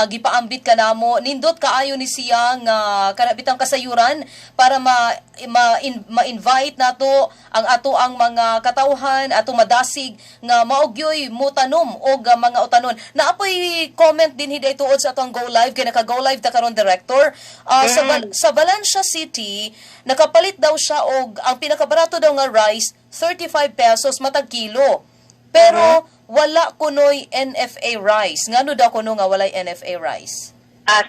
gipaambit ka namo. Nindot kaayo ni siya nga kanabitang kasayuran para ma-invite nato ang ato ang mga katawhan, ato madasig nga maugyoy mo tanom o mga utanon. Naapoy comment din hiday tuod sa atong Go Live, kaya naka-Go Live ta karon, Director. Sa Valencia City, nakapalit daw siya og ang pinakabarato daw nga rice, 35 pesos matag kilo. Pero wala kunoy NFA rice. Ngano daw kuno nga walay NFA rice?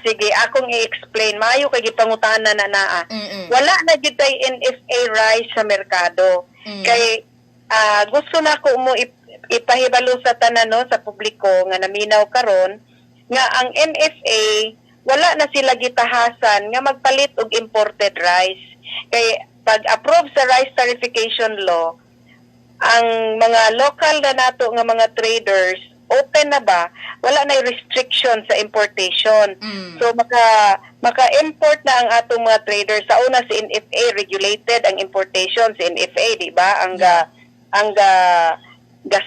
Sige, akong i-explain. Maayo kay gipangutanan na naa. Wala na gyud tay NFA rice sa merkado. Kay gusto na ko mo ipahibalo sa tanan, no, sa publiko nga naminaw karon nga ang NFA wala na sila gitahasan nga magpalit og imported rice. Kay pag-approve sa rice tarification law, ang mga local na nato nga mga traders open na ba, wala na restriction sa importation. So maka-import na ang atong mga traders. Sa una si NFA regulated ang importation si NFA, di ba? Ang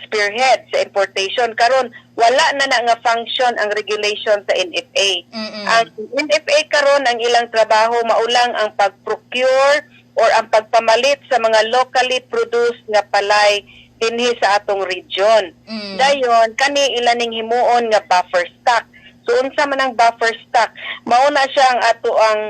spearhead sa importation. Karon wala na nga function ang regulation sa NFA. Ang NFA karon ang ilang trabaho maulang ang pag-procure or ang pagpamalit sa mga locally produced nga palay dinhi sa atong region. Dayon kani ilaning himuon nga buffer stock. So unsa man ang buffer stock? Mao na siya ang ato ang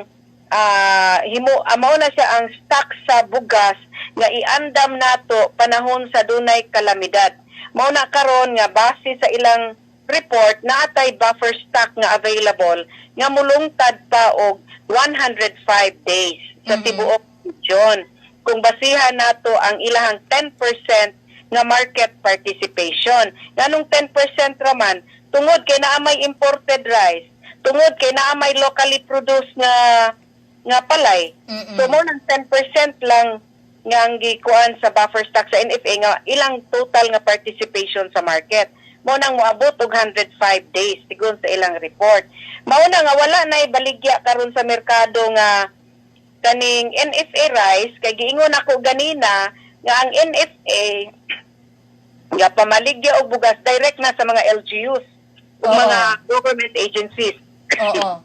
mao na siya ang stock sa bugas nga iandam nato panahon sa dunay kalamidad. Mao na karon nga base sa ilang report na atay buffer stock nga available nga mulungtad pa og 105 days sa tibuok region. Kung basihan nato ang ilahang 10% nga market participation. Nganong 10% raman, tungod kay naamay imported rice, tungod kay naamay locally produced nga palay. So mo nang 10% lang nga ang gikuan sa buffer stock sa NFA nga ilang total nga participation sa market. Mo nang moabot og 105 days sigon sa ilang report. Mao na nga wala na ibaligya karon sa merkado nga kaning NFA rice kay giingon ako ganina nga ang NFA nga pamaligya og bugas direct na sa mga LGUs o mga government agencies. Oo.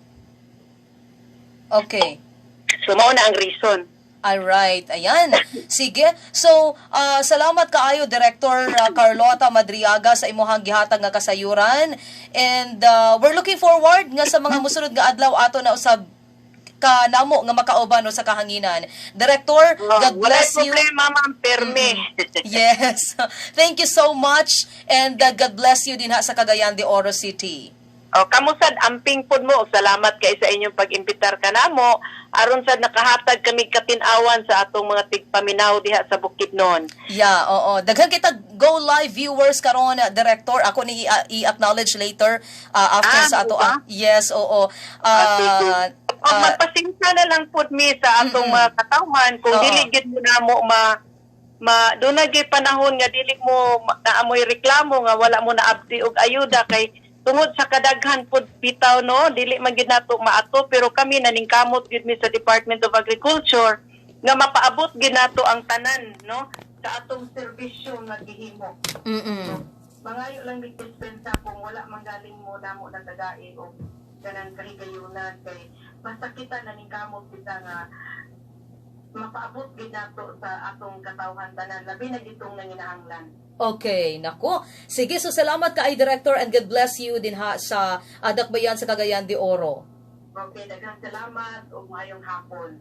Okay. So mao na ang reason. Alright, ayan. Sige. So, salamat kaayo Director Carlota Madriaga sa imuhang gihatag nga kasayuran, and we're looking forward nga sa mga musunod nga adlaw ato na usab kanamo nga makauban sa kahanginan. Director, God bless you. Wala problema, ma'am, perme. Yes. Thank you so much, and God bless you din ha sa Cagayan de Oro City. Kamusad amping pod mo, salamat kay sa inyong pag-imbitar kanamo aron sad nakahatag kami katinawan sa atong mga tigpaminaw diha sa Bukidnon. Yeah, oo. Daghan kita go live viewers karon, Director. Ako ni i-acknowledge later after sa ato. Yes, oo. Magpasensya na lang pod mi sa atong mga katawhan kung dili gid mo na mo doon na gid panahon nga dili mo naamoy reklamo nga wala mo na abdi og ayuda kay tungod sa kadaghan pod bitaw no dili man gid nato maato, pero kami naningkamot gid mi sa Department of Agriculture nga mapaabot gid nato ang tanan no sa atong serbisyo nga gihimo. So, mangayo lang gid dispensa kung wala manggaling mo namo na tagai o kanang kahigayunan kay basta kita naningkamot kita nga mapaabot gid nato sa atong katawhan tanan labi na gitong nanginahanglan. Okay, nako. Sige, so salamat ka ay Director, and God bless you din ha sa Dakbayan sa Cagayan de Oro. Okay, daghang salamat ug maayong hapon.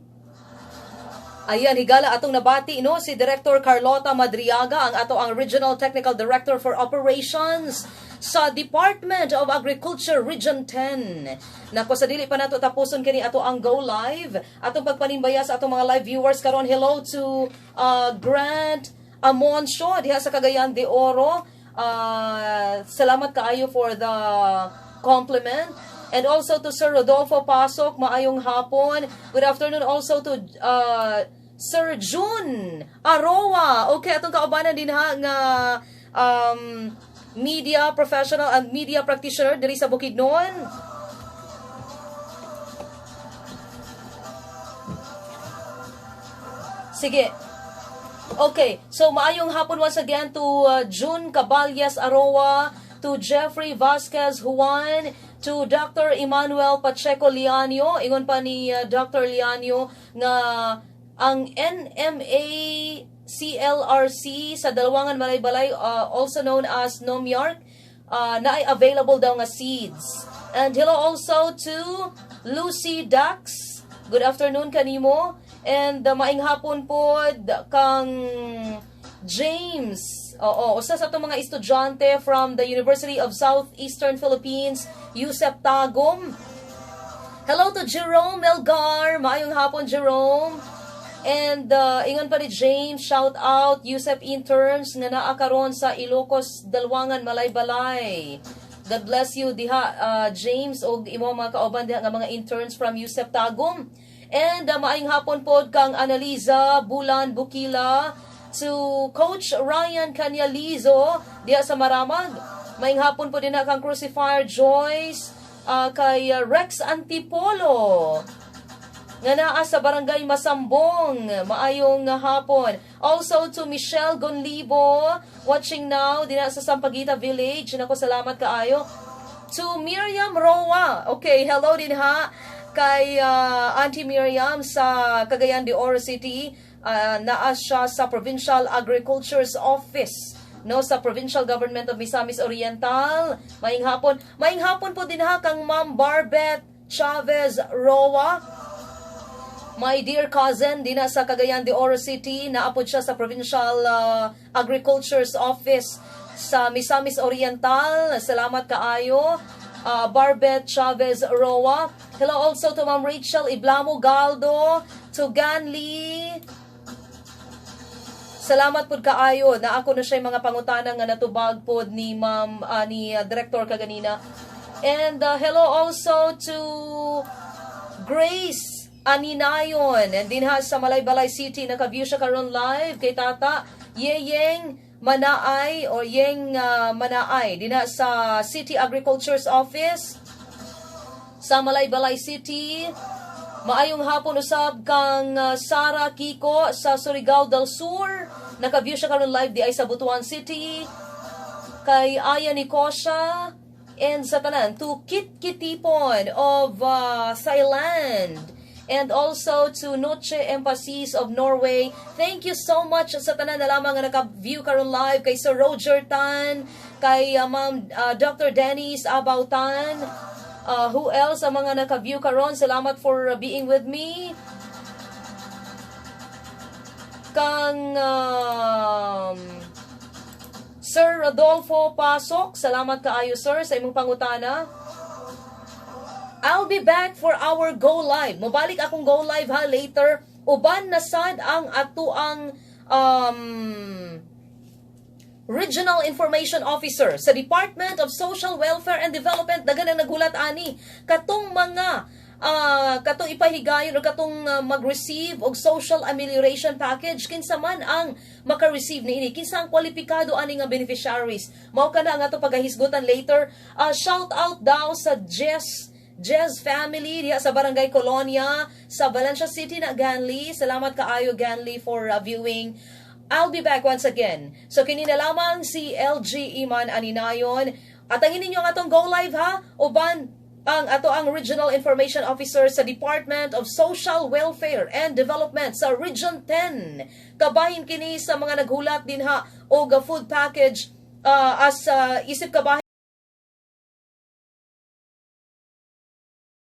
Ayan, higala atong nabati no si Director Carlota Madriaga, ang Regional Technical Director for Operations sa Department of Agriculture Region 10. Nako, sa dili pa nato tapuson kini ato ang go live, atong pagpanimbaya sa atong mga live viewers karon. Hello to Grant Amoncio diha sa Cagayan de Oro. Salamat kaayo for the compliment. And also to Sir Rodolfo Pasok, maayong hapon. Good afternoon also to Sir June Aroa. Okay, atong kaubanan din ha nga media professional and media practitioner diri sa Bukidnon. Sige. Okay, so maayong hapon once again to June Caballas Aroa, to Jeffrey Vasquez Juan, to Dr. Emmanuel Pacheco Lianio. Ingon pa ni Dr. Lianio nga ang NMA CLRC sa Dalwangan Malaybalay, also known as Nomyark, na ay available daw nga seeds. And hello also to Lucy Dax. Good afternoon kanimo. And maing hapon po kang James. Usa sa itong mga estudyante from the University of Southeastern Philippines, USEP Tagum. Hello to Jerome Melgar. Maayong hapon, Jerome. And ingon pa ni James, shout out USEP interns nga naa karon sa Ilocos, Dalwangan, Malaybalay. God bless you diha, James, og imo mga kauban diha nga mga interns from USEP Tagum. And maayong hapon po kang Analiza Bulan Bukila, to Coach Ryan Canyalizo diya sa Maramag. Maayong hapon po din kang Crucifier Joyce, kay Rex Antipolo nga naa sa Barangay Masambong. Maayong hapon. Also to Michelle Gonlibo, watching now din sa Sampaguita Village. Nako, salamat kaayo. To Miriam Roa. Okay, hello din ha kay Auntie Miriam sa Cagayan de Oro City. Naa siya sa Provincial Agriculture's Office, no, sa Provincial Government of Misamis Oriental. Maayong hapon. Maayong hapon po din ha kang Ma'am Barbet Chavez Roa. My dear cousin, din sa Cagayan de Oro City, naapod siya sa Provincial Agriculture's Office sa Misamis Oriental. Salamat kaayo, Barbet Chavez Roa. Hello also to Ma'am Rachel Iblamo Galdo, to Ganli. Salamat pud kaayo na ako na siya mga pangutana nga natubag pod ni Ma'am ni Director kaganina. And hello also to Grace Aninayon, and din ha sa Malaybalay City, naka-view siya karon live kay Tata Yeyeng Manaay o Yeng Manaay din ha sa City Agriculture's Office sa Malaybalay City. Maayong hapon usab kang Sara Kiko sa Surigao del Sur, naka-view siya karon live di ay sa Butuan City. Kay Aya Nicosha, and sa tanan to Kit Kitipon of Thailand, and also to Noche Emphasis of Norway. Thank you so much sa tanan na lamang nga naka-view karon live, kay Sir Roger Tan, kay Ma'am Dr. Dennis Abautan. Who else ang mga naka-view karon? Salamat for being with me. Kang Sir Rodolfo Pasok, salamat kaayo sir sa imong pangutana. I'll be back for our go live. Mobalik akong go live ha later. Uban na sad ang atuang Regional Information Officer sa Department of Social Welfare and Development. Dagan ang nagulat ani katong mga katong ipahigayon o katong mag-receive og social amelioration package, kinsa man ang maka-receive niini, kinsa ang kwalipikado ani nga beneficiaries. Mao kana nga to pagahisgutan later. Shout out daw sa Jez family diha sa Barangay Colonia sa Valencia City na Ganli. Salamat kaayo Ganli for viewing. I'll be back once again. So kini na lamang si LG Iman Aninayon. Atangin ninyo ang atong go live ha. Uban ang Regional Information Officer sa Department of Social Welfare and Development sa Region 10. Kabahin kini sa mga naghulat din ha og food package as isip kabahin